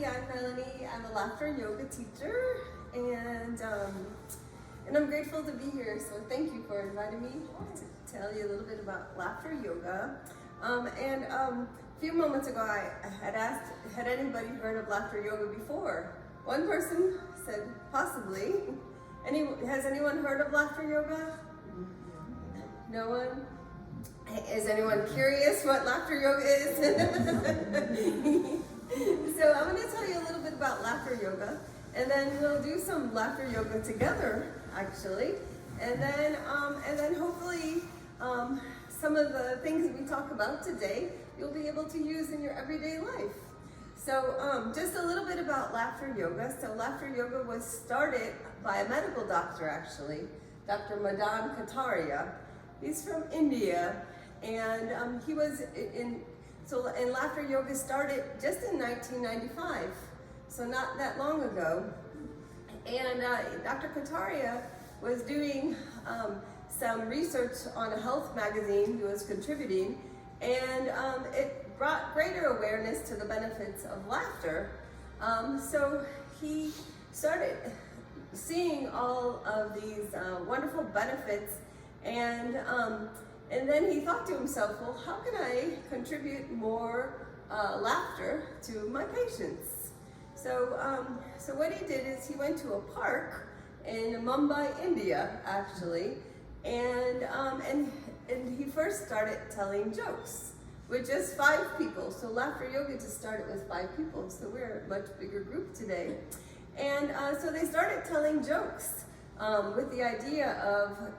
I'm Melanie. I'm a laughter yoga teacher, and I'm grateful to be here. So thank you for inviting me to tell you a little bit about laughter yoga. A few moments ago, I had asked, had anybody heard of laughter yoga before? One person said possibly. Has anyone heard of laughter yoga? No one? Is anyone curious what laughter yoga is? So I'm going to tell you a little bit about laughter yoga, and then we'll do some laughter yoga together, actually, and then hopefully some of the things we talk about today you'll be able to use in your everyday life. So just a little bit about laughter yoga. So laughter yoga was started by a medical doctor, actually, Dr. Madan Kataria. He's from India, and and laughter yoga started just in 1995, so not that long ago. And Dr. Kataria was doing some research on a health magazine he was contributing, and it brought greater awareness to the benefits of laughter. So he started seeing all of these wonderful benefits, and then he thought to himself, well, how can I contribute more laughter to my patients? So what he did is he went to a park in Mumbai, India, actually, and he first started telling jokes with just 5 people. So laughter yoga just started with 5 people, so we're a much bigger group today. And so they started telling jokes with the idea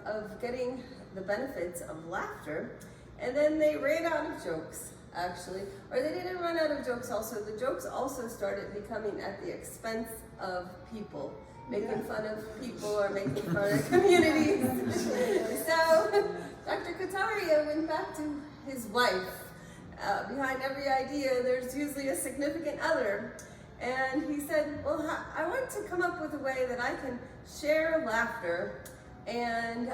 of getting the benefits of laughter, and then they ran out of jokes, actually, or they didn't run out of jokes also. The jokes also started becoming at the expense of people, making fun of people or making fun of communities. So Dr. Kataria went back to his wife. Behind every idea, there's usually a significant other. And he said, well, I want to come up with a way that I can share laughter and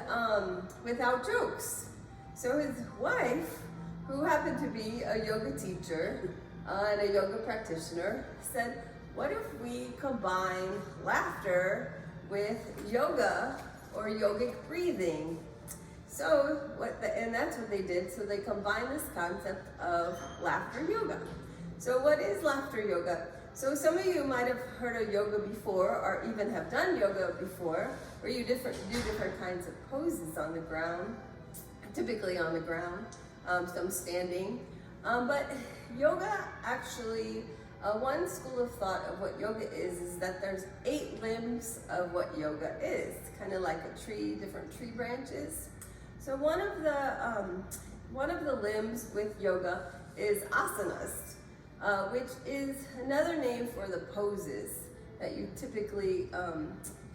without jokes. So his wife, who happened to be a yoga teacher and a yoga practitioner, said, what if we combine laughter with yoga or yogic breathing? So and that's what they did. So they combined this concept of laughter yoga. So what is laughter yoga? So some of you might have heard of yoga before, or even have done yoga before, where you do different kinds of poses on the ground, typically on the ground, some standing. But yoga actually, one school of thought of what yoga is that there's 8 limbs of what yoga is, kind of like a tree, different tree branches. So one of the limbs with yoga is asanas. Which is another name for the poses that you typically,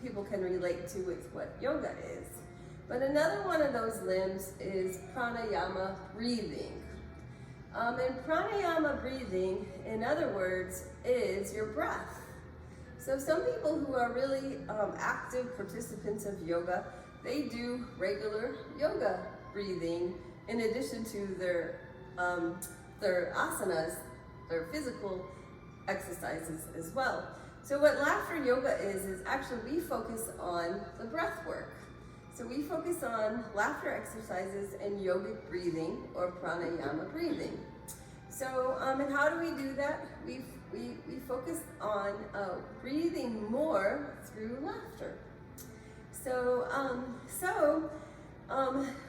people can relate to with what yoga is. But another one of those limbs is pranayama breathing. And pranayama breathing, in other words, is your breath. So some people who are really active participants of yoga, they do regular yoga breathing in addition to their asanas, their physical exercises as well. So what laughter yoga is actually we focus on the breath work. So we focus on laughter exercises and yogic breathing or pranayama breathing. So and how do we do that? We focus on breathing more through laughter. So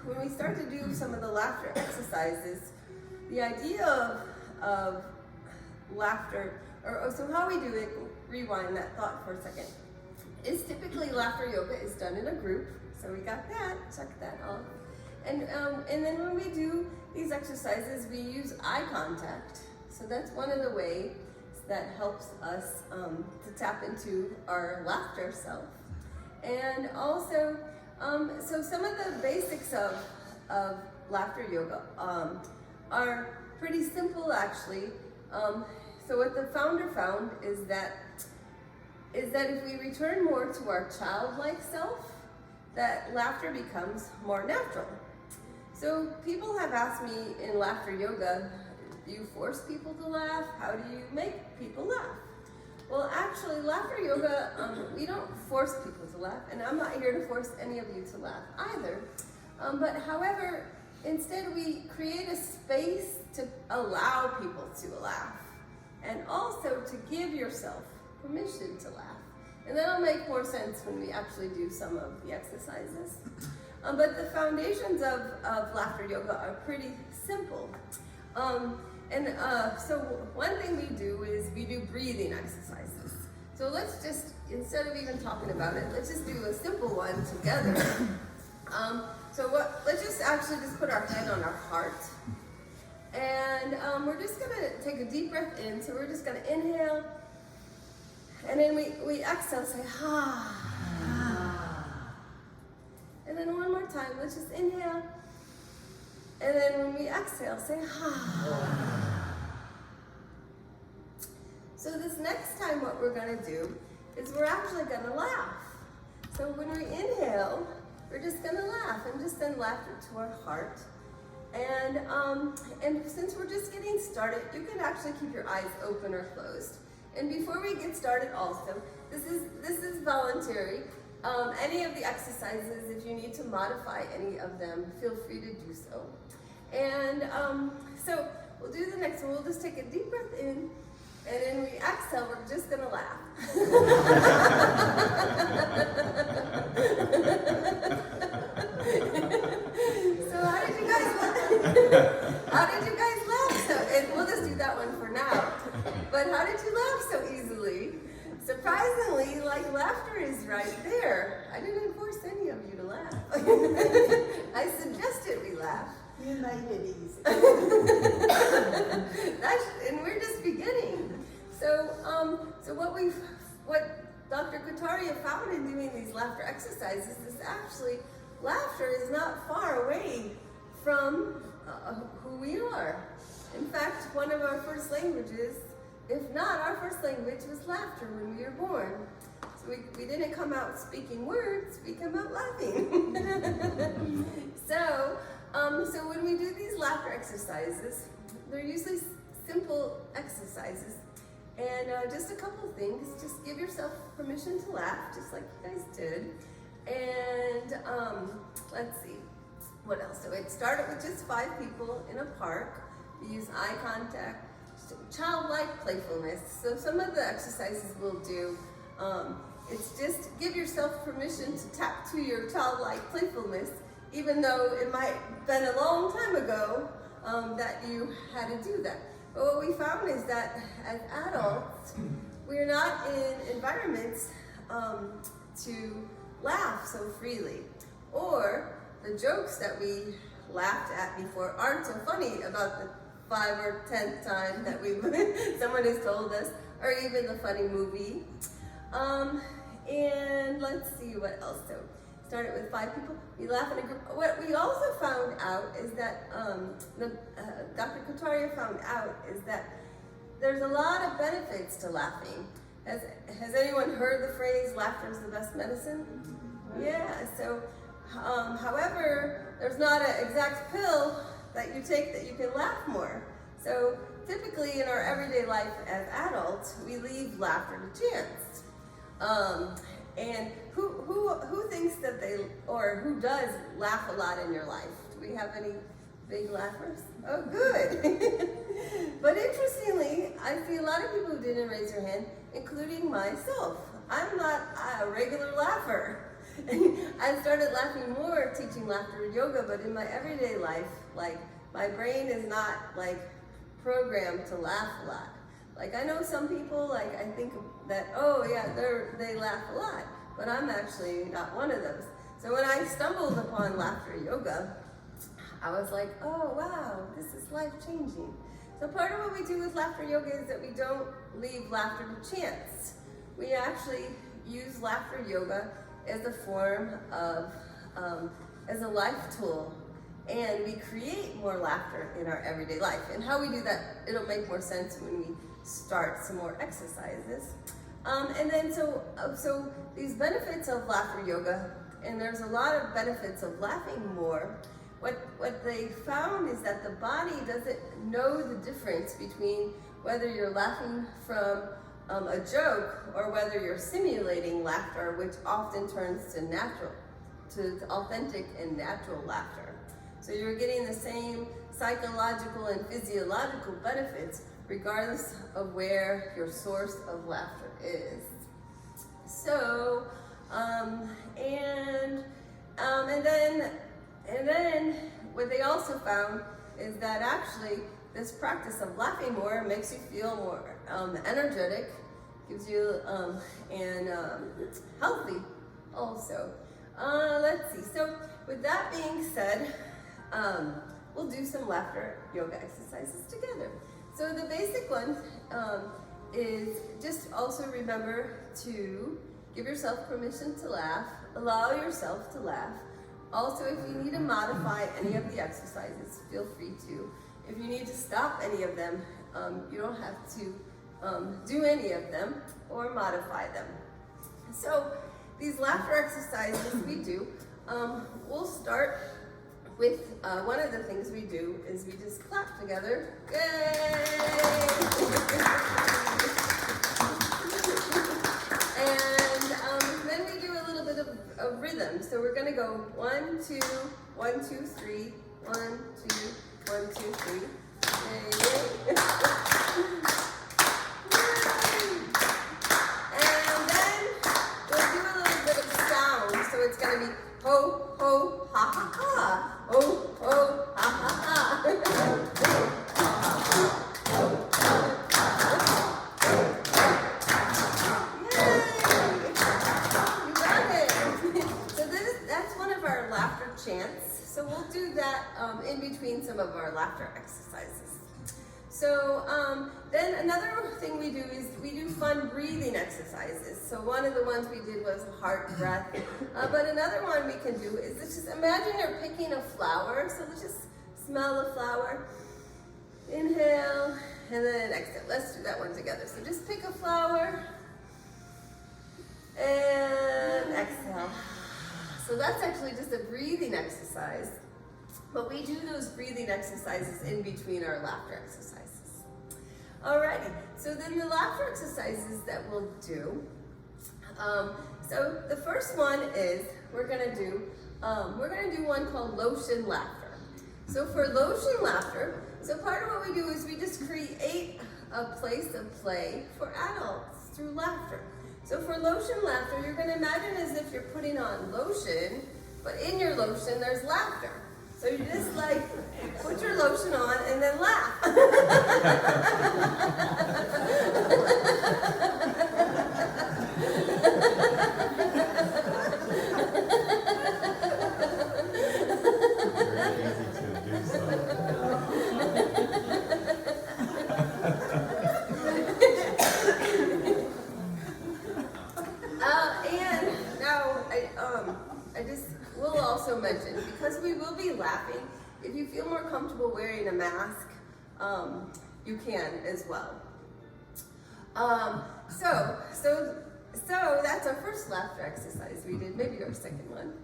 when we start to do some of the laughter exercises, the idea of laughter, so how we do it, rewind that thought for a second, is typically laughter yoga is done in a group. So we got that, check that off. And then when we do these exercises, we use eye contact. So that's one of the ways that helps us to tap into our laughter self. And also, so some of the basics of laughter yoga are pretty simple, actually. So what the founder found is that if we return more to our childlike self, that laughter becomes more natural. So people have asked me in laughter yoga, do you force people to laugh? How do you make people laugh? Well, actually, laughter yoga, we don't force people to laugh, and I'm not here to force any of you to laugh either. But however, instead we create a space to allow people to laugh, and also to give yourself permission to laugh. And that'll make more sense when we actually do some of the exercises. But the foundations of laughter yoga are pretty simple. So one thing we do is we do breathing exercises. So let's just, instead of even talking about it, let's just do a simple one together. Let's just actually just put our hand on our heart. And we're just gonna take a deep breath in. So we're just gonna inhale. And then we exhale, say, ha. And then one more time, let's just inhale. And then when we exhale, say, ha. So this next time what we're gonna do is we're actually gonna laugh. So when we inhale, we're just gonna laugh and just send laughter to our heart. And since we're just getting started, you can actually keep your eyes open or closed. And before we get started also, this is voluntary. Any of the exercises, if you need to modify any of them, feel free to do so. And so we'll do the next one. We'll just take a deep breath in, and then we exhale, we're just gonna laugh. So how did you guys laugh? How did you guys laugh? And we'll just do that one for now. But how did you laugh so easily? Surprisingly, like, laughter is right there. I didn't force any of you to laugh. I suggested we laugh. You made it easy. And we're just beginning. So what Dr. Kataria found in doing these laughter exercises is actually laughter is not far away from who we are. In fact, one of our first languages, if not our first language, was laughter when we were born. So we didn't come out speaking words, we come out laughing. So when we do these laughter exercises, they're usually simple exercises. And just a couple of things, just give yourself permission to laugh, just like you guys did. And let's see, what else? So it started with just 5 people in a park. We use eye contact, childlike playfulness. So some of the exercises we'll do, it's just give yourself permission to tap to your childlike playfulness, even though it might have been a long time ago that you had to do that. But what we found is that as adults, we're not in environments to laugh so freely. Or the jokes that we laughed at before aren't so funny about the 5 or 10th time that someone has told us, or even the funny movie. And let's see what else. So started with 5 people. We laugh in a group. What we also found out is that Dr. Kataria found out is that there's a lot of benefits to laughing. Has anyone heard the phrase "laughter is the best medicine"? Yeah. So, however, there's not an exact pill that you take that you can laugh more. So typically in our everyday life as adults, we leave laughter to chance. And who thinks that who does laugh a lot in your life? Do we have any big laughers? Oh, good. But interestingly, I see a lot of people who didn't raise their hand, including myself. I'm not a regular laugher. I started laughing more teaching laughter yoga, but in my everyday life, like, my brain is not like programmed to laugh a lot. Like, I know some people, like, I think that, oh yeah, they laugh a lot, but I'm actually not one of those. So when I stumbled upon laughter yoga, I was like, oh wow, this is life-changing. So part of what we do with laughter yoga is that we don't leave laughter to chance. We actually use laughter yoga as a form of, as a life tool. And we create more laughter in our everyday life. And how we do that, it'll make more sense when we start some more exercises. And then so these benefits of laughter yoga, and there's a lot of benefits of laughing more. What they found is that the body doesn't know the difference between whether you're laughing from a joke, or whether you're simulating laughter, which often turns to authentic and natural laughter. So you're getting the same psychological and physiological benefits regardless of where your source of laughter is. So, and then what they also found is that actually this practice of laughing more makes you feel more energetic, gives you healthy also. Let's see. So with that being said, we'll do some laughter yoga exercises together. So the basic one is just also remember to give yourself permission to laugh, allow yourself to laugh. Also, if you need to modify any of the exercises, feel free to. If you need to stop any of them, you don't have to do any of them or modify them. So these laughter exercises we do, we'll start with one of the things we do is we just clap together. Yay! And then we do a little bit of rhythm. So we're gonna go 1, 2, 1, 2, 3, 1, 2, 1, 2, 3. Yay. And then we'll do a little bit of sound. So it's gonna be ho, ho, ha, ha, ha. Ho, ho, ha, ha, ha. Chants. So we'll do that in between some of our laughter exercises. So then another thing we do is we do fun breathing exercises. So one of the ones we did was heart breath. But another one we can do is just imagine you're picking a flower. So let's just smell the flower. Inhale and then exhale. Let's do that one together. So just pick a flower and exhale. So that's actually just a breathing exercise, but we do those breathing exercises in between our laughter exercises. Alrighty, so then the laughter exercises that we'll do. So the first one is we're gonna do one called lotion laughter. So for lotion laughter, so part of what we do is we just create a place of play for adults through laughter. So for lotion laughter, you're going to imagine as if you're putting on lotion, but in your lotion there's laughter. So you just like put your lotion on and then laugh. We'll also mention, because we will be laughing, if you feel more comfortable wearing a mask, you can as well. So that's our first laughter exercise we did, maybe our second one.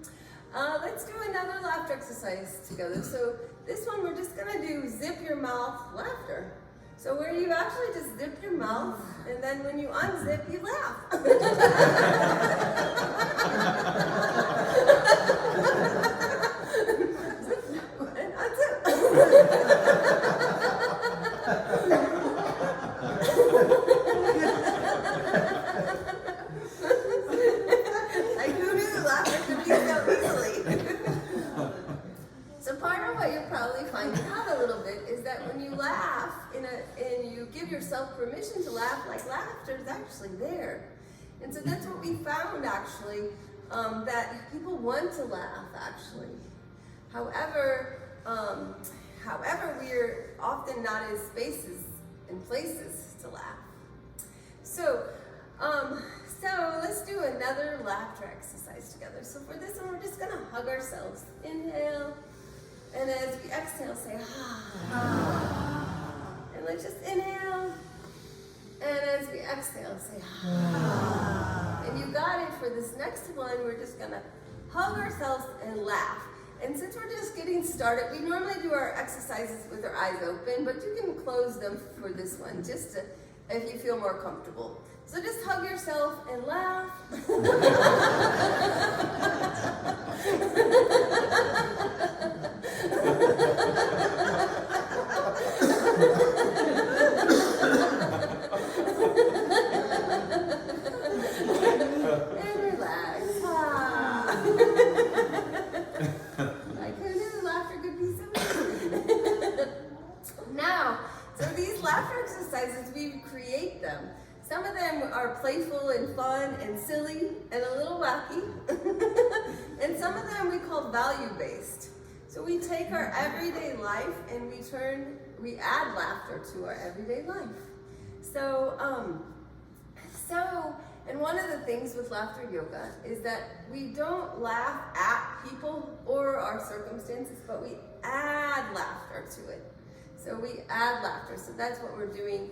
Let's do another laughter exercise together. So this one we're just gonna do zip your mouth laughter. So where you actually just zip your mouth, and then when you unzip, you laugh. And unzip. Like who knew laughter could be so easily? So part of what you're probably finding out a little bit is that when you laugh and you give yourself permission to laugh, like laughter is actually there. And so that's what we found actually, that people want to laugh actually. However, we're often not in spaces and places to laugh. So let's do another laughter exercise together. So for this one, we're just gonna hug ourselves. Inhale. And as we exhale, say, ah. And let's just inhale. And as we exhale, say, ah. And you got it. For this next one, we're just going to hug ourselves and laugh. And since we're just getting started, we normally do our exercises with our eyes open, but you can close them for this one just to if you feel more comfortable. So just hug yourself and laugh. And relax. Like, who knew laughter could be so easy? Now, so these laughter exercises, we create them. Some of them are playful and fun and silly and a little wacky. And some of them we call value-based. So we take our everyday life and we add laughter to our everyday life. And one of the things with laughter yoga is that we don't laugh at people or our circumstances, but we add laughter to it. So we add laughter. So that's what we're doing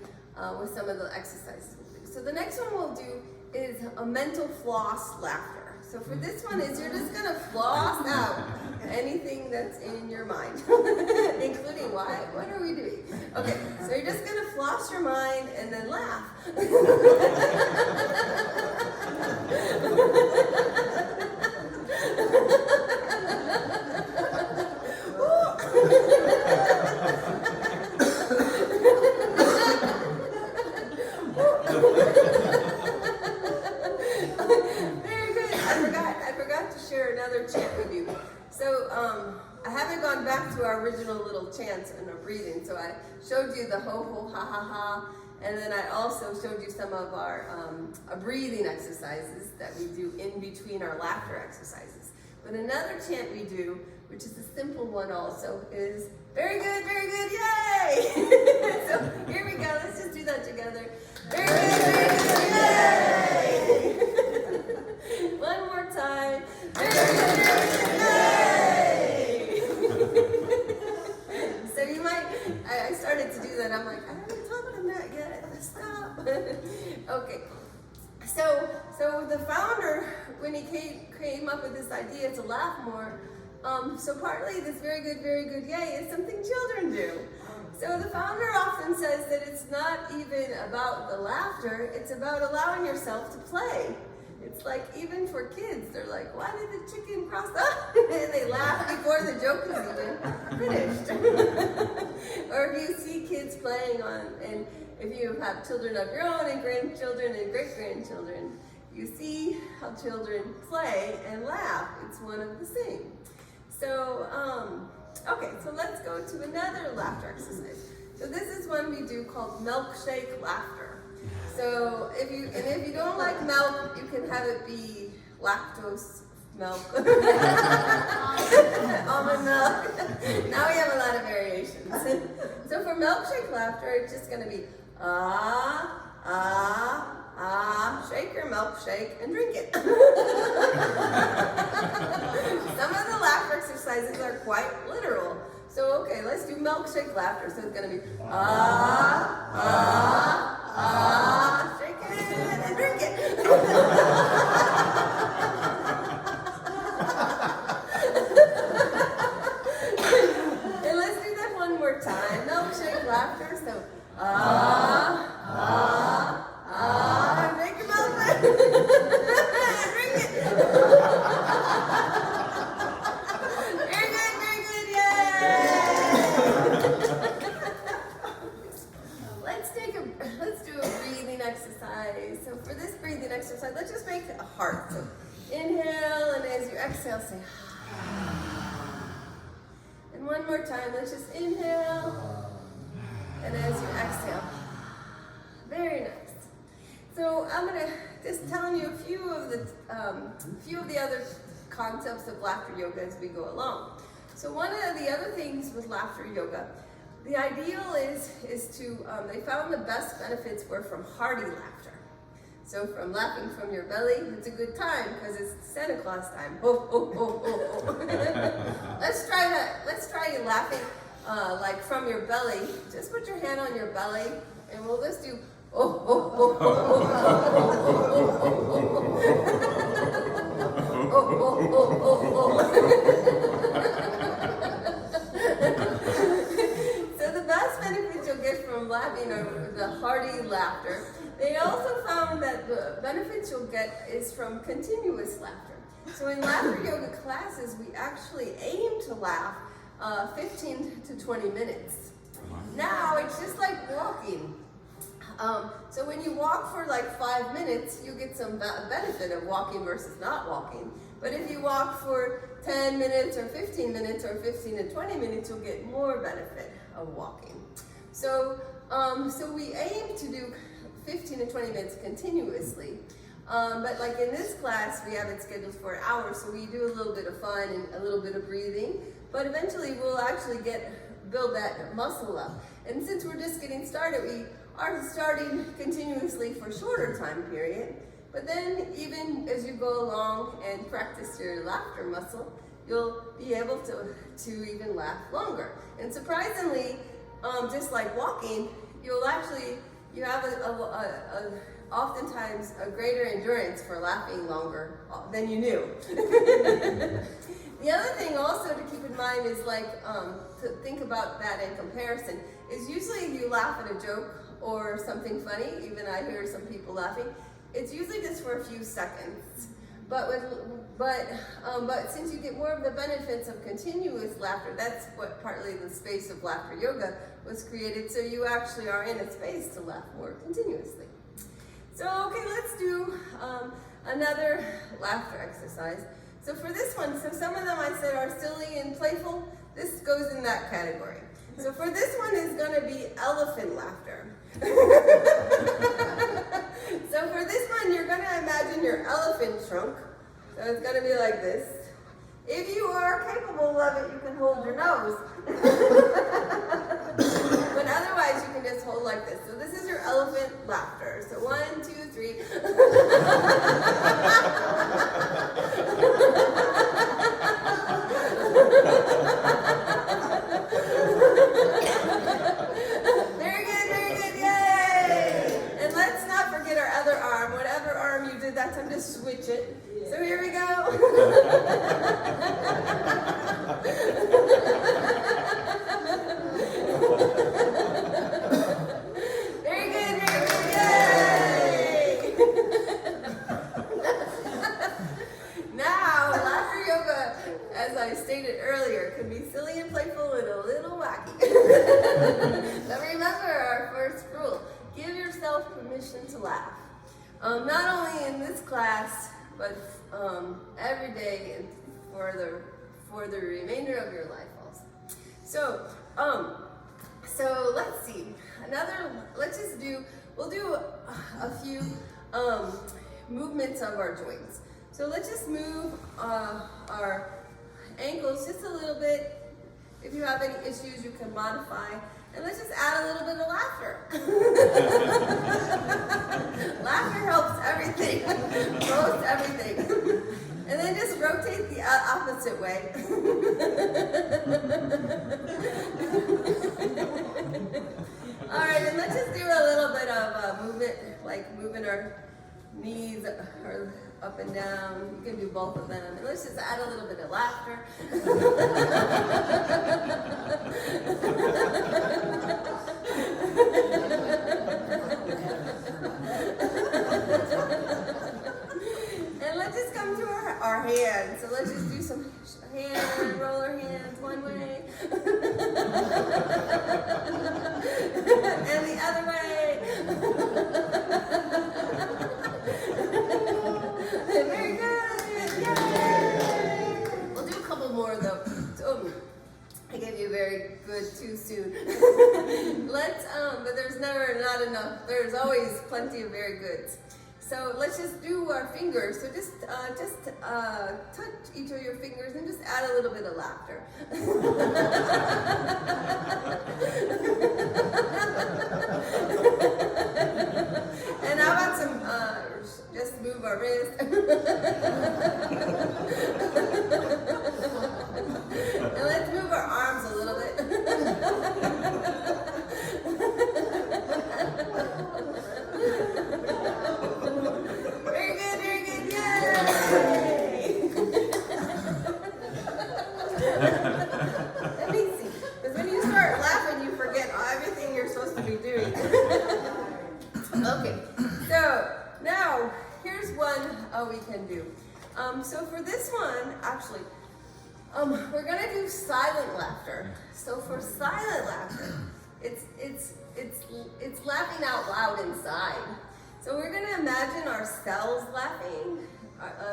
with some of the exercises we'll do. So the next one we'll do is a mental floss laughter. So for this one is you're just gonna floss out anything that's in your mind, including what are we doing? Okay, so you're just gonna floss your mind and then laugh. Very good. I forgot to share another chant with you. So I haven't gone back to our original little chants and our breathing. So I showed you the ho ho ha ha ha, and then I also showed you some of our breathing exercises that we do in between our laughter exercises. But another chant we do, which is a simple one also, is very good, yay! So here we go, let's just do that together. Very good, yay! One more time. Very good, yay! So you might, I started to do that, I'm like, I haven't taught them that yet, stop. Okay, so the founder, when he came up with this idea to laugh more, so partly this very good, yay is something children do. So the founder often says that it's not even about the laughter, it's about allowing yourself to play. It's like, even for kids, they're like, why did the chicken cross up? And they laugh before the joke is even finished. Or if you see kids playing and if you have children of your own and grandchildren and great-grandchildren, you see how children play and laugh. It's one of the same. So, okay, so let's go to another laughter exercise. So this is one we do called milkshake laughter. So if you don't like milk, you can have it be lactose milk, almond milk. Now we have a lot of variations. So for milkshake laughter, it's just going to be shake your milkshake and drink it. Some of the laughter exercises are quite literal. So okay, let's do milkshake laughter. So it's going to be shake it and drink it. And let's do that one more time. Milkshake laughter. So make your mouth wet. Drink it. Very good, yay! Let's do a breathing exercise. So for this breathing exercise, let's just make a heart. So inhale, and as you exhale, say and one more time, let's just inhale, and as you exhale. Very nice. So I'm gonna just tell you a few of the other concepts of laughter yoga as we go along. So one of the other things with laughter yoga, the ideal is to they found the best benefits were from hearty laughter. So from laughing from your belly, it's a good time because it's Santa Claus time. Ho, ho, ho, ho, ho. Let's try that. Let's try laughing like from your belly. Just put your hand on your belly, and we'll just do oh, oh, oh, oh, So the best benefits you'll get from laughing are the hearty laughter. They also found that the benefits you'll get is from continuous laughter. So in laughter yoga classes, we actually aim to laugh 15 to 20 minutes. Now it's just like walking. So when you walk for like 5 minutes, you get some benefit of walking versus not walking. But if you walk for 10 minutes or 15 minutes or 15 to 20 minutes, you'll get more benefit of walking. So, so we aim to do 15 to 20 minutes continuously. But like in this class, we have it scheduled for an hour, so we do a little bit of fun and a little bit of breathing. But eventually we'll actually build that muscle up. And since we're just getting started, we are starting continuously for a shorter time period. But then even as you go along and practice your laughter muscle, you'll be able to even laugh longer. And surprisingly, just like walking, you have oftentimes a greater endurance for laughing longer than you knew. The other thing also to keep in mind is to think about that in comparison is usually you laugh at a joke or something funny, even I hear some people laughing, it's usually just for a few seconds. But since you get more of the benefits of continuous laughter, that's what partly the space of laughter yoga was created, so you actually are in a space to laugh more continuously. So, okay, let's do another laughter exercise. So for this one, so some of them I said are silly and playful. This goes in that category. So for this one is going to be elephant laughter. So for this one, you're going to imagine your elephant trunk. So it's going to be like this. If you are capable of it, you can hold your nose. But otherwise, you can just hold like this. So this is your elephant laughter. So 1, 2, 3. Very good, yay! And let's not forget our other arm. Whatever arm you did that time, just switch it. So here we go. Very good, yay! Now, laughter yoga, as I stated earlier, can be silly and playful and a little wacky. But remember our first rule, give yourself permission to laugh. Not only in this class, but every day and for the remainder of your life also. So let's see. We'll do a few movements of our joints. So let's just move our ankles just a little bit. If you have any issues, you can modify. And let's just add a little bit of laughter. Laughter helps everything, most everything. And then just rotate the opposite way. All right, and let's just do a little bit of movement, like moving our knees or up and down. You can do both of them. And let's just add a little bit of laughter. And let's just come to our hands. So let's just do some hand roller hands one way. And the other way. Very good. Yay! We'll do a couple more though. So, I gave you very good too soon. But there's never not enough. There's always plenty of very goods. So let's just do our fingers. So just touch each of your fingers and just add a little bit of laughter. And how about just move our wrist. And let's move our arms a little bit. Very good, yay! Let me see, because when you start laughing, you forget everything you're supposed to be doing. Okay, so now here's one we can do. So for this one, actually, we're gonna do silent laughter. So for silent laughter, it's laughing out loud inside. So we're gonna imagine ourselves laughing.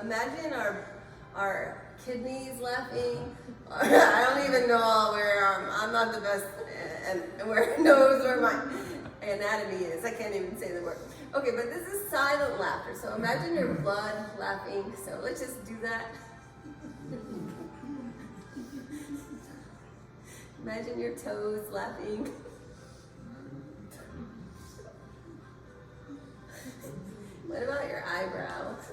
Imagine our kidneys laughing. I don't even know where I'm not the best, and where knows where my anatomy is. I can't even say the word. Okay, but this is silent laughter. So imagine your blood laughing. So let's just do that. Imagine your toes laughing. What about your eyebrows?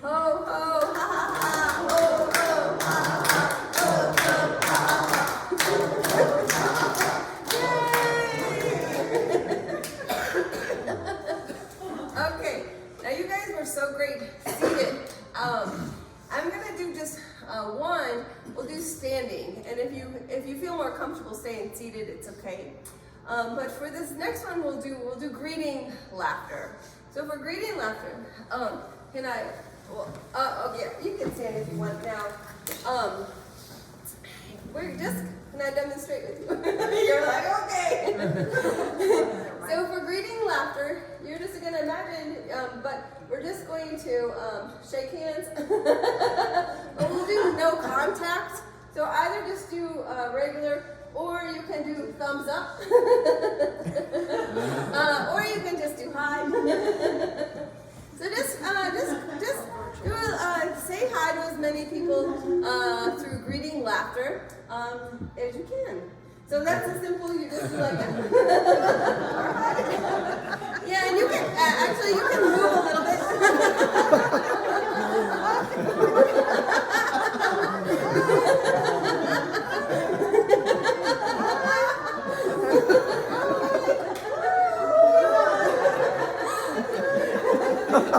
Ho, ho, ha, ha, ha, ho, ho, ha, ha, ho, ho, ha. Yay! Okay, now you guys were so great seated. I'm gonna do just one. We'll do standing, and if you feel more comfortable staying seated, it's okay. But for this next one, we'll do greeting laughter. So for greeting laughter, can I? Well, okay, you can stand if you want now. Can I demonstrate with you? You're like, okay. So for greeting laughter, you're just gonna imagine, but we're just going to shake hands. But we'll do no contact. So either just do regular, or you can do thumbs up, or you can just do hi. So just do say hi to as many people through greeting laughter as you can. So that's as simple. You just do like that. Yeah, and you can actually you can move a little bit.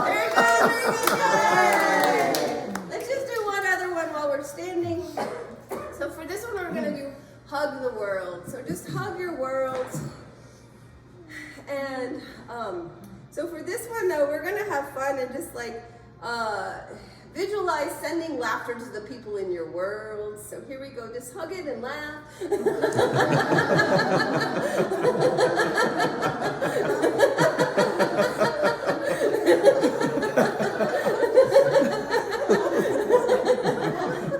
Very good. Let's just do one other one while we're standing. So for this one, we're going to do hug the world. So just hug your world. And so for this one, though, we're going to have fun and just like visualize sending laughter to the people in your world. So here we go. Just hug it and laugh.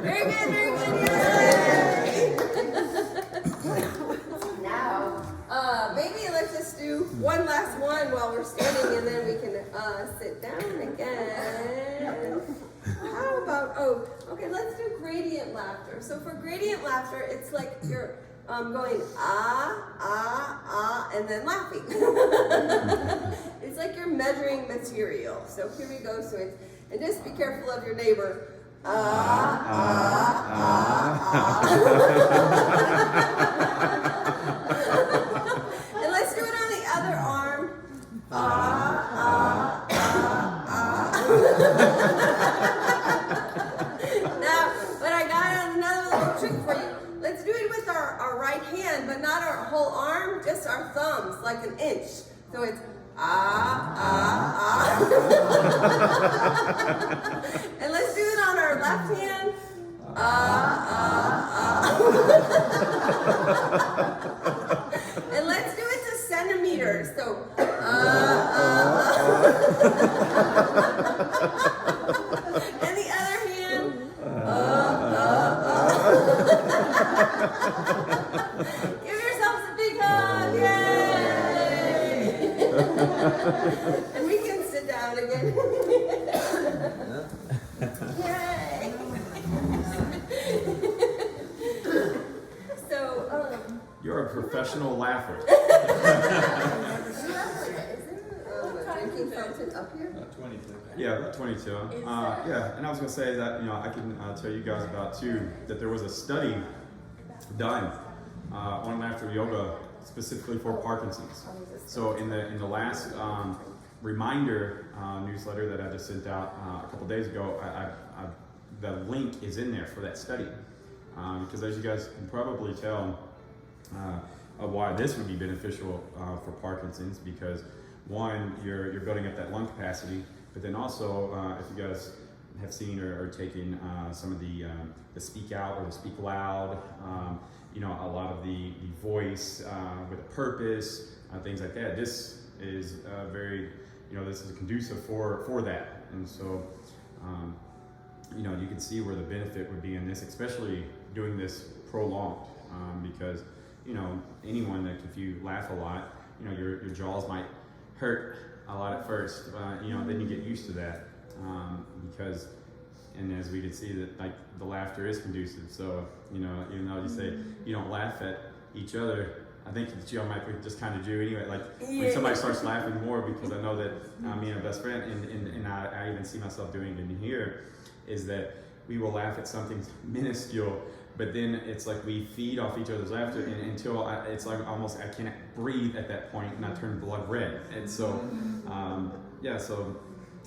Very good, very good. Yay! Now, maybe let's just do one last one while we're standing, and then we can sit down again. How about, okay, let's do gradient laughter. So for gradient laughter, it's like you're going and then laughing. It's like you're measuring material. So here we go. So it's, and just be careful of your neighbor. And let's do it on the other arm. Now, but I got another little trick for you. Let's do it with our right hand, but not our whole arm, just our thumbs, like an inch. So it's and let's do it on our left hand. And let's do it to centimeters. So and the other hand. Give yourselves a big hug. Yay! And we can sit down again. Yay! So, you're a professional laugher. is there a drinking fountain up here? 22. Yeah, about 22. Yeah, and I was going to say that, I can tell you guys about too, that there was a study done on laughter yoga specifically for Parkinson's. So in the last reminder newsletter that I just sent out a couple days ago, the link is in there for that study, because as you guys can probably tell, why this would be beneficial for Parkinson's, because one, you're building up that lung capacity, but then also if you guys have seen or taken some of the speak out or the speak loud, you know, a lot of the voice with a purpose, things like that. This is very, you know, this is conducive for that. And so, you know, you can see where the benefit would be in this, especially doing this prolonged, because, you know, anyone that if you laugh a lot, you know, your jaws might hurt a lot at first, you know, then you get used to that, because, and as we can see that, like, the laughter is conducive. So, you know, even though you say you don't laugh at each other, I think that you might just kind of do anyway. Like when somebody starts laughing more, because I know that me and my best friend, and I even see myself doing it in here, is that we will laugh at something minuscule, but then it's like we feed off each other's laughter, and until it's like almost I can't breathe at that point, and I turn blood red. And so, yeah, so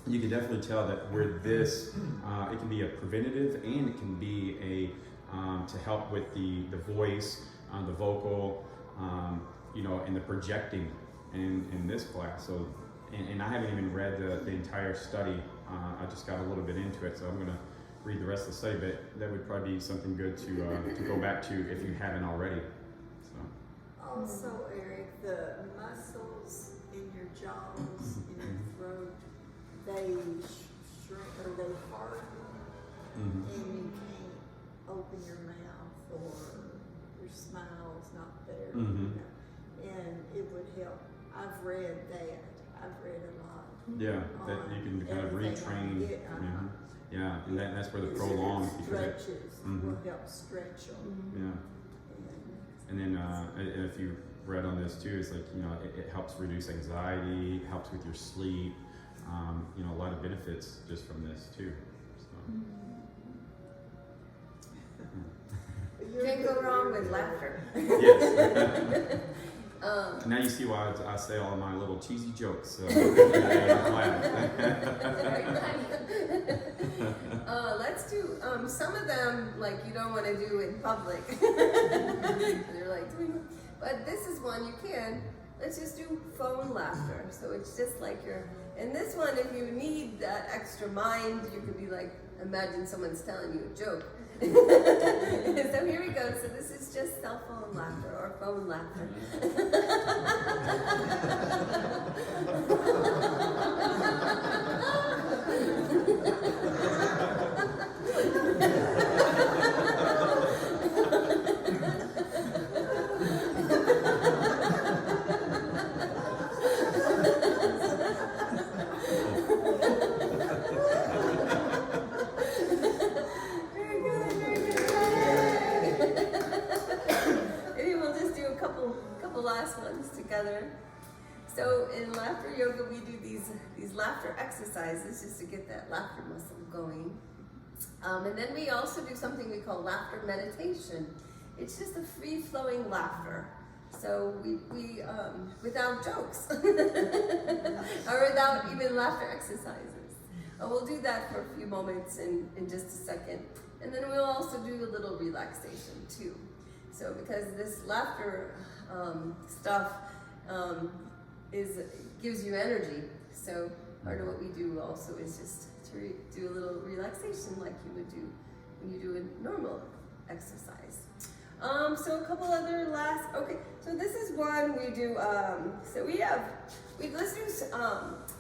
you can definitely tell that where this, it can be a preventative, and it can be a to help with the voice, the vocal, you know, and the projecting in this class. So, and I haven't even read the entire study. I just got a little bit into it, so I'm gonna read the rest of the study, but that would probably be something good to go back to if you haven't already. So. Also, Eric, the muscles in your jaws, in your throat, they shrink or they harden, and you can't open your mouth, or your smile's not there. You know? And it would help. I've read that. I've read a lot. Yeah, that you can kind of retrain. Yeah, and that's where the prolonged stretches will help stretch them. Yeah. And then if you read on this too, it's like, you know, it helps reduce anxiety, helps with your sleep. You know, a lot of benefits just from this too. So. Can't go wrong with laughter. Yes. Now you see why I say all my little cheesy jokes. Let's do some of them, like you don't want to do in public. They're like, but this is one you can. Let's just do phone laughter. So it's just like and this one, if you need that extra mind, you could be like, imagine someone's telling you a joke. So here we go. So this is just cell phone laughter or phone laughter. Last ones together. So in laughter yoga, we do these laughter exercises just to get that laughter muscle going. And then we also do something we call laughter meditation. It's just a free-flowing laughter. So we without jokes or without even laughter exercises. We'll do that for a few moments in just a second. And then we'll also do a little relaxation too. So because this laughter stuff gives you energy. So part of what we do also is just to do a little relaxation like you would do when you do a normal exercise. So a couple other okay, so this is one we do, so let's do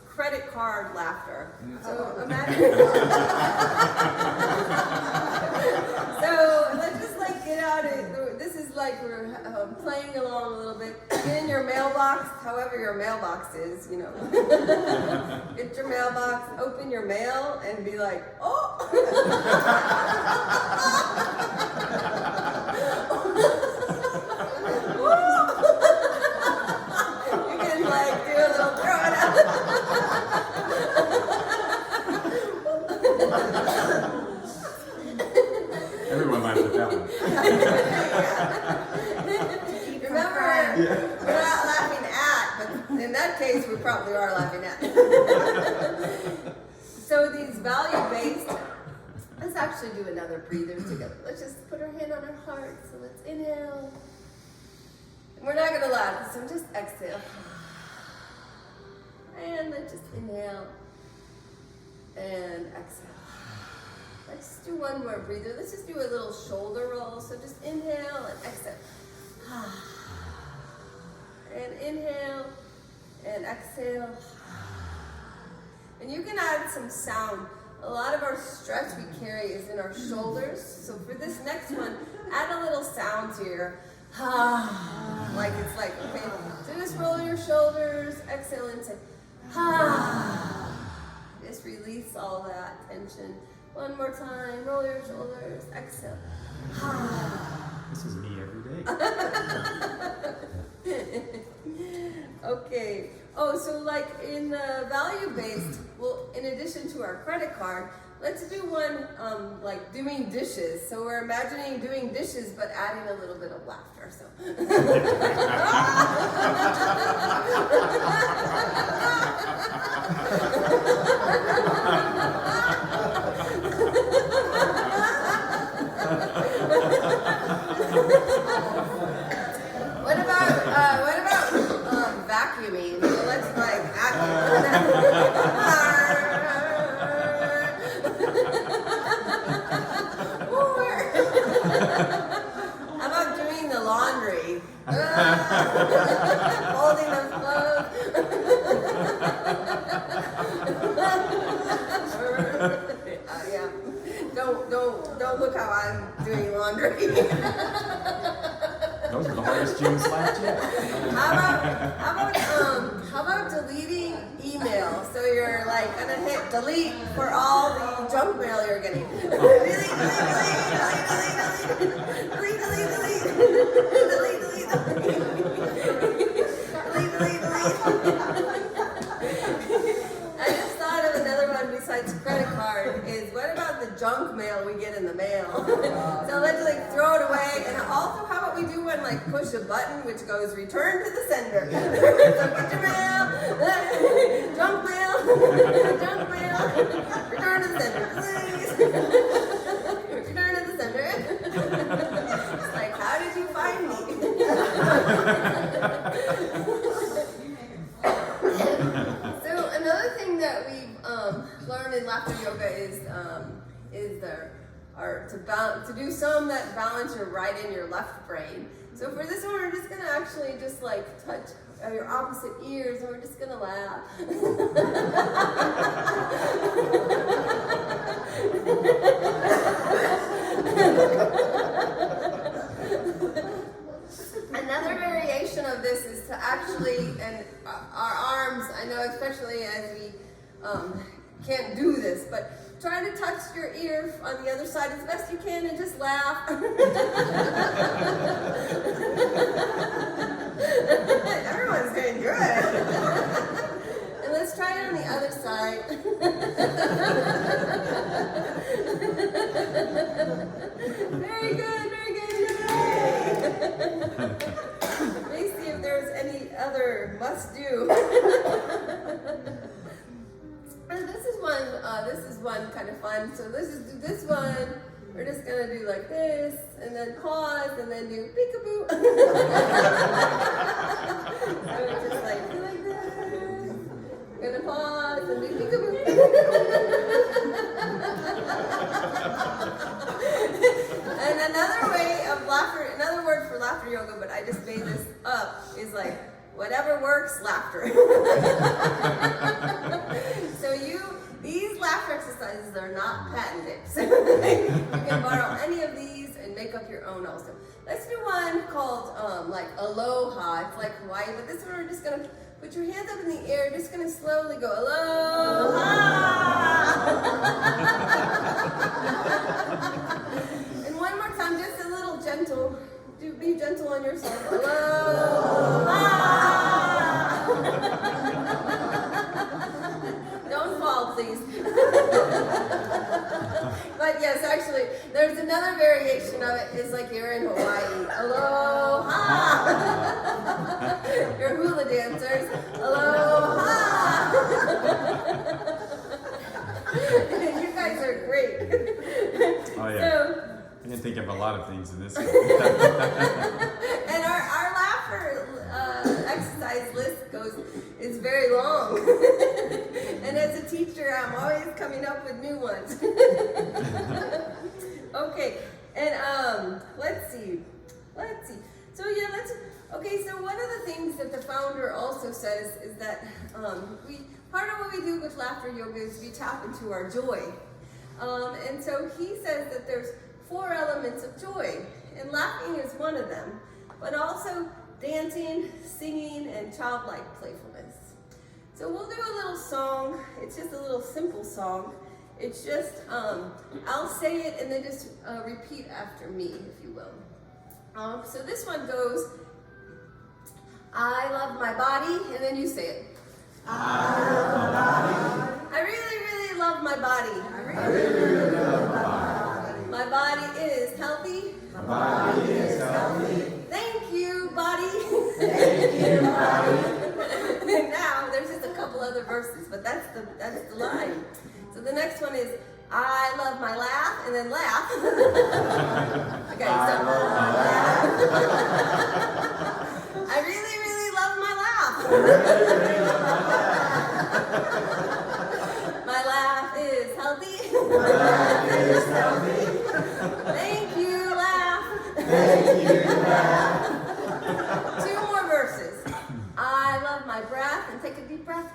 credit card laughter. So imagine, so let's just like get out of, this is like we're playing along a little bit. Get in your mailbox, however your mailbox is, you know. Get your mailbox, open your mail, and be like, oh! You can like do a little throw it out. Everyone might put that one. probably are laughing at. So these value-based, let's actually do another breather together. Let's just put our hand on our heart. So let's inhale. And we're not going to laugh, so just exhale. And let's just inhale and exhale. Let's do one more breather. Let's just do a little shoulder roll. So just inhale and exhale. And inhale and exhale. And you can add some sound. A lot of our stress we carry is in our shoulders. So for this next one, add a little sound to your like it's like, okay, so just roll your shoulders, exhale and say, just release all that tension. One more time, roll your shoulders, exhale. This is me every day. Okay. Oh, so like in the value-based, well, in addition to our credit card, let's do one like doing dishes. So we're imagining doing dishes, but adding a little bit of laughter. So. What about vacuuming? So let's like how about doing the laundry? Folding the clothes. Yeah. Don't look how I'm doing laundry. Those are the hardest June slaps yet. How about deleting email? So you're like gonna hit delete for all the junk mail you're getting. Delete. I just thought of another one besides credit card is what about the junk mail we get in the mail? So let's like throw it away, and also how about we do one like push a button which goes return to the sender. So get your mail, junk mail, return to the sender, please. Return to the sender. It's like, how did you find me? So another thing that we've learned in laughter yoga is to do some that balance your right and your left brain. So for this one, we're just gonna actually just like touch your opposite ears, and we're just gonna laugh. Another variation of this is to actually, and our arms, I know especially as we can't do this, but try to touch your ear on the other side as best you can and just laugh. Everyone's doing good. And let's try it on the other side. Very good, very good. Yay. Let me see if there's any other must-do. This is one kind of fun. So let's just do this one. We're just gonna do like this, and then pause, and then do peekaboo. So we're just like do like this. We're gonna pause and do peekaboo. And another way of laughter, another word for laughter yoga, but I just made this up, is like whatever works, laughter. So these laughter exercises are not patented. So you can borrow any of these and make up your own also. Let's do one called like aloha. It's like Hawaii, but this one we're just gonna put your hands up in the air, just gonna slowly go aloha. And one more time, just a little gentle. Be gentle on yourself. Aloha. Don't fall, please. But yes, actually, there's another variation of it. It's like you're in Hawaii. Aloha. You're hula dancers. Aloha. lot of things in this one. And our laughter exercise list is very long. And as a teacher, I'm always coming up with new ones. Okay, and let's see. So yeah, so one of the things that the founder also says is that part of what we do with laughter yoga is we tap into our joy. And so he says that there's 4 elements of joy, and laughing is one of them, but also dancing, singing, and childlike playfulness. So we'll do a little song. It's just a little simple song. It's just, I'll say it and then just repeat after me, if you will. So this one goes, I love my body, and then you say it. I love my body. I really, really love my body. I really love my body. My body is healthy. My body is healthy. Thank you, body. Thank you, body. And now there's just a couple other verses, but that's the line. So the next one is I love my laugh, and then laugh. Okay, so I love my laugh. I really, really love my laugh. I really love my laugh. My laugh is healthy. My laugh is healthy. Thank you, laugh. Thank you, laugh. 2 more verses. I love my breath, and take a deep breath.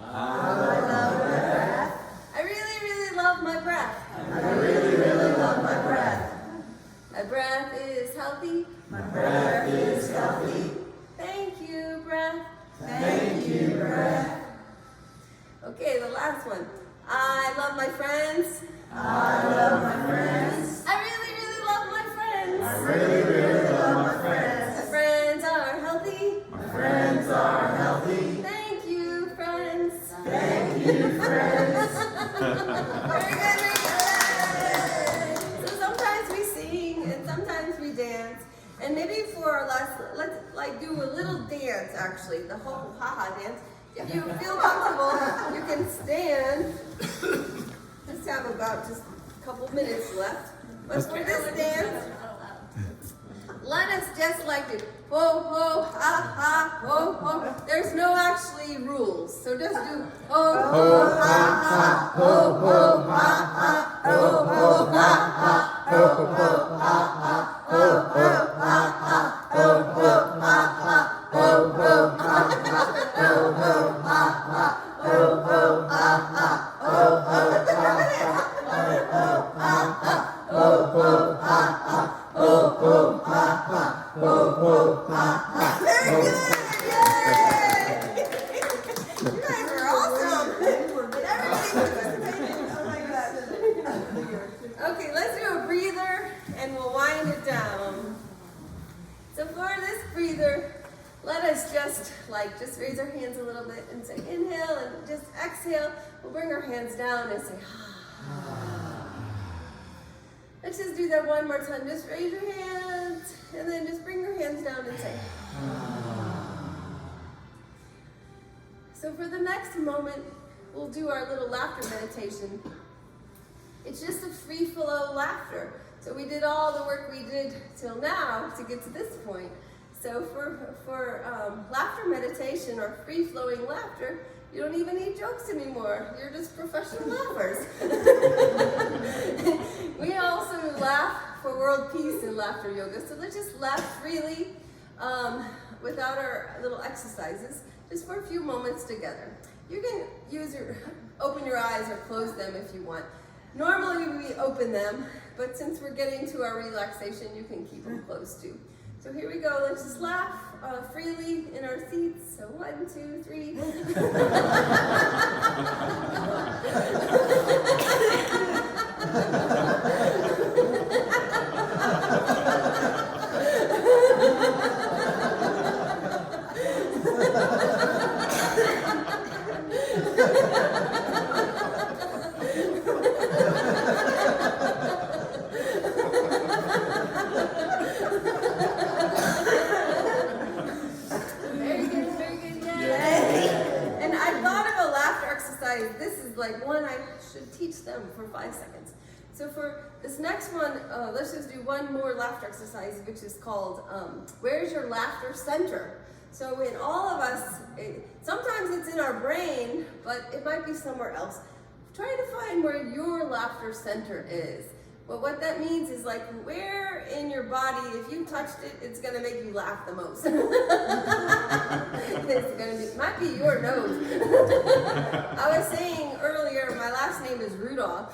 I love my breath. I really, really love my breath. I really, really love my breath. My breath is healthy. My breath is healthy. Thank you, breath. Thank you, breath. Okay, the last one. I love my friends. I love my friends. I really, really love my friends. I really, really love my friends. My friends are healthy. My friends are healthy. Thank you, friends. Thank you, friends. Very good, very good. So sometimes we sing and sometimes we dance. And maybe for our last, let's do a little dance actually, the whole ha-ha dance. If you feel comfortable, you can stand. Just have about just a couple minutes left. But for this dance, let us just do ho ho ha ha ho ho. There's no actually rules, so just do ho ho ha ha ho ho ha ha ho ho ha ha ho ho ha ha ho ho ha ha ho ho ha ha ho ho ha ha ho ho ha ha ho ho ha ha ho ho Very good! Yay! You guys are awesome! Everybody participated. Oh my gosh. Okay, let's do a breather and we'll wind it down. So for this breather, let us just raise our hands a little bit and say inhale and just exhale. We'll bring our hands down and say Let's just do that one more time. Just raise your hands and then just bring your hands down and say So for the next moment, we'll do our little laughter meditation. It's just a free flow laughter. So we did all the work we did till now to get to this point. So for laughter meditation or free-flowing laughter, you don't even need jokes anymore. You're just professional laughers. We also laugh for world peace in laughter yoga. So let's just laugh freely without our little exercises, just for a few moments together. You can open your eyes or close them if you want. Normally we open them, but since we're getting to our relaxation, you can keep them closed too. So here we go. Let's just laugh freely in our seats. So 1, 2, 3. This is like one I should teach them for 5 seconds. So for this next one, let's just do one more laughter exercise, which is called, where's your laughter center? So in all of us, sometimes it's in our brain, but it might be somewhere else. Try to find where your laughter center is. But what that means is like where in your body, if you touched it, it's gonna make you laugh the most. Might be your nose. I was saying earlier, my last name is Rudolph.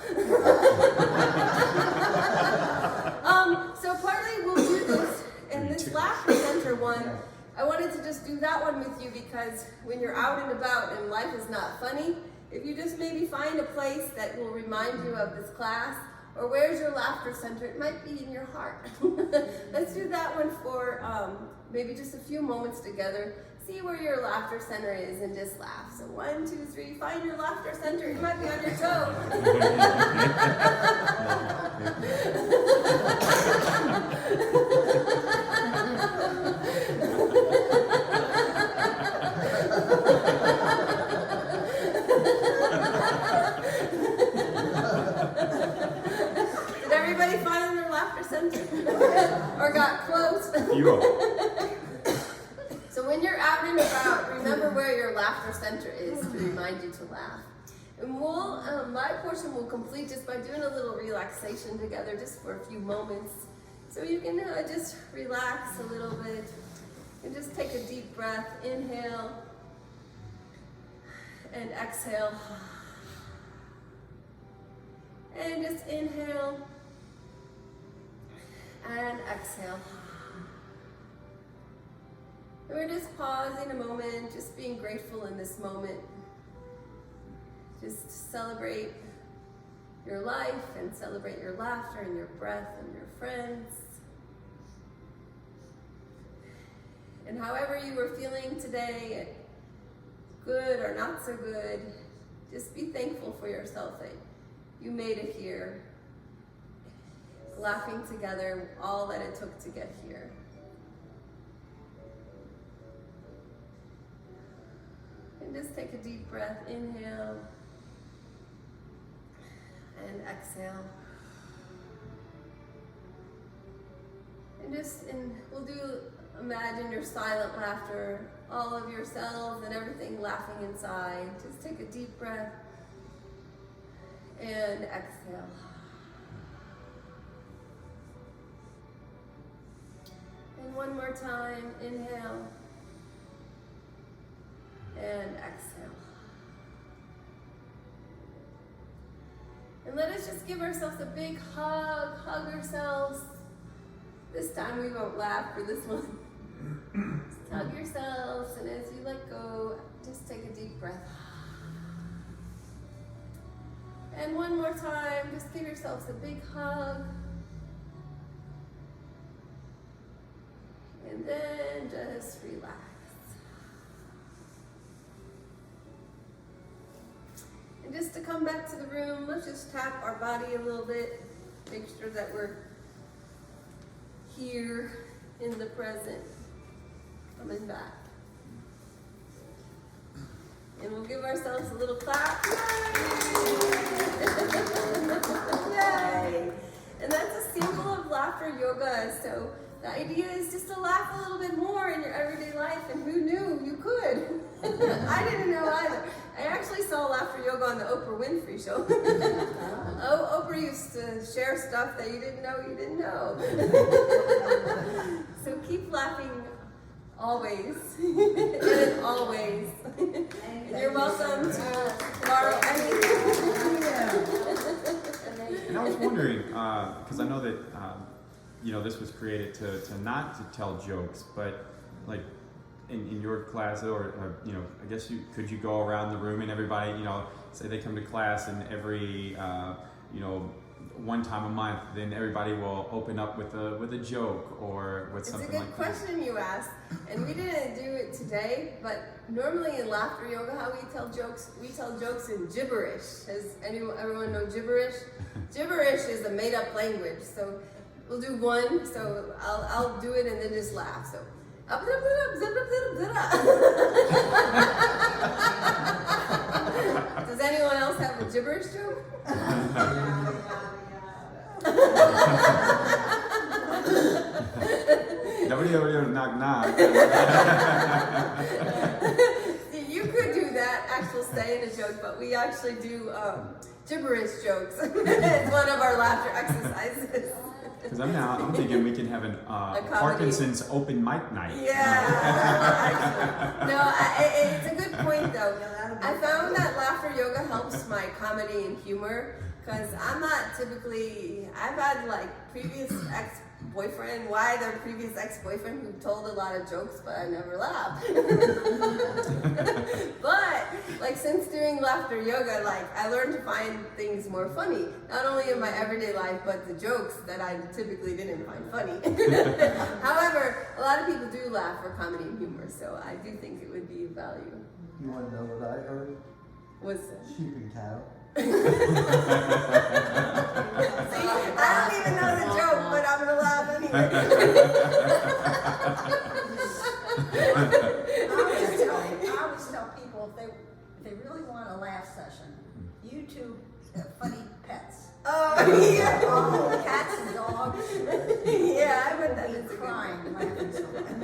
So partly we'll do this, and this laughter center one, I wanted to just do that one with you because when you're out and about and life is not funny, if you just maybe find a place that will remind you of this class, or where's your laughter center? It might be in your heart. Let's do that one for maybe just a few moments together. See where your laughter center is and just laugh. So 1, 2, 3, find your laughter center. It might be on your toe. Did everybody find their laughter center? Or got close? You are. So when you're out and about, remember where your laughter center is to remind you to laugh. And we'll, my portion will complete just by doing a little relaxation together just for a few moments. So you can just relax a little bit and just take a deep breath. Inhale and exhale. And just inhale and exhale. And we're just pausing a moment, just being grateful in this moment. Just celebrate your life and celebrate your laughter and your breath and your friends. And however you were feeling today, good or not so good, just be thankful for yourself that you made it here, laughing together, all that it took to get here. And just take a deep breath, inhale and exhale. And we'll do, imagine your silent laughter, all of your cells and everything laughing inside. Just take a deep breath and exhale. And one more time, inhale and exhale. And let us just give ourselves a big hug, hug ourselves. This time we won't laugh for this one. Just hug yourselves, and as you let go, just take a deep breath. And one more time, just give yourselves a big hug. And then just relax. And just to come back to the room, let's just tap our body a little bit. Make sure that we're here in the present. Coming back. And we'll give ourselves a little clap. Yay! And that's a symbol of laughter yoga. So the idea is just to laugh a little bit more in your everyday life. And who knew you could? I didn't know either. I actually saw laughter yoga on the Oprah Winfrey show. Oprah used to share stuff that you didn't know you didn't know. So keep laughing always. And always. And you're welcome to borrow anything. And I was wondering, because I know that this was created to not to tell jokes, but like in your class, or I guess could you go around the room and everybody, say they come to class and every one time a month, then everybody will open up with a joke or with something like that. It's a good question you asked, and we didn't do it today, but normally in laughter yoga, how we tell jokes in gibberish. Does everyone know gibberish? Gibberish is a made-up language, so we'll do one. So I'll do it and then just laugh. So. Does anyone else have a gibberish joke? Knock knock. See, you could do that, actual stay in a joke, but we actually do gibberish jokes. It's one of our laughter exercises. Because I'm thinking we can have a comedy. Parkinson's open mic night. Yeah. No, it's a good point though. I found that laughter yoga helps my comedy and humor because I'm not typically. I've had like previous ex-boyfriend, their previous ex-boyfriend who told a lot of jokes, but I never laughed. But like since doing laughter yoga, like I learned to find things more funny, not only in my everyday life, but the jokes that I typically didn't find funny. However, a lot of people do laugh for comedy and humor, so I do think it would be of value. You want to know what I heard? What's that? Sheep and cow. See, I don't even know the joke, but I'm gonna laugh anyway. I always tell people if they really want a laugh session, YouTube funny pets. Oh yeah. Oh, cats and dogs. Yeah, I bet that Be is a good crying laughing so much.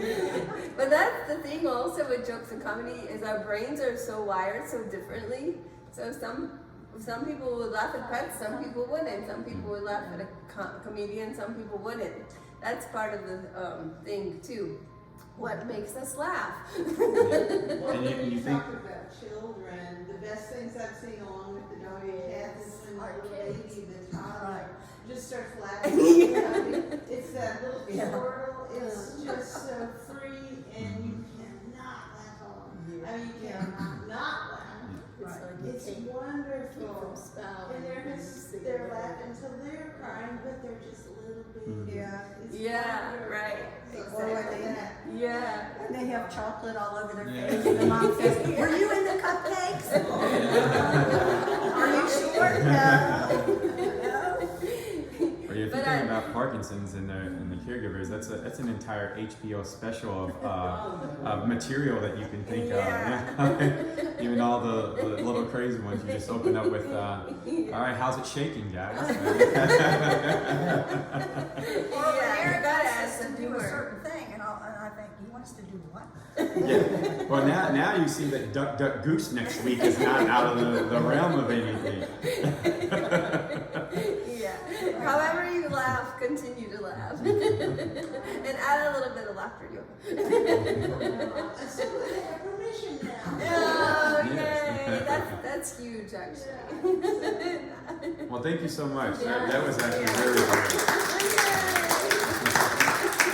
But that's the thing also with jokes and comedy is our brains are so wired so differently. So some people would laugh at pets, some people wouldn't. Some people would laugh at a comedian, some people wouldn't. That's part of the thing too. What makes us laugh? And you think talk about children, the best things I've seen along with the dog and cat is when the little baby, the toddler, just starts laughing. It's that little chortle, it's just so free and you cannot laugh along. I mean, you cannot not laugh. It's wonderful. And they're laughing until they're crying, but they're just a little bit. Yeah. Yeah, right. Exactly. Yeah. And they have chocolate all over their face. And the mom says, "Were you in the cupcakes? Are you sure?" No. Or you're thinking about Parkinson's and the caregivers. That's an entire HBO special of material that you can think of. Even all the little crazy ones. You just open up with, all right, how's it shaking, guys? Or Yeah, you gotta add some do a humor. certain thing, and I think, you want us to do what? Yeah. Well, now you see that Duck Duck Goose next week is not out of the realm of anything. Yeah. However you laugh, continue to laugh. And add a little bit of laughter yoga. I still have permission now. Oh, yay. That's huge, actually. Well, thank you so much. That was actually Yeah. really great. Yay.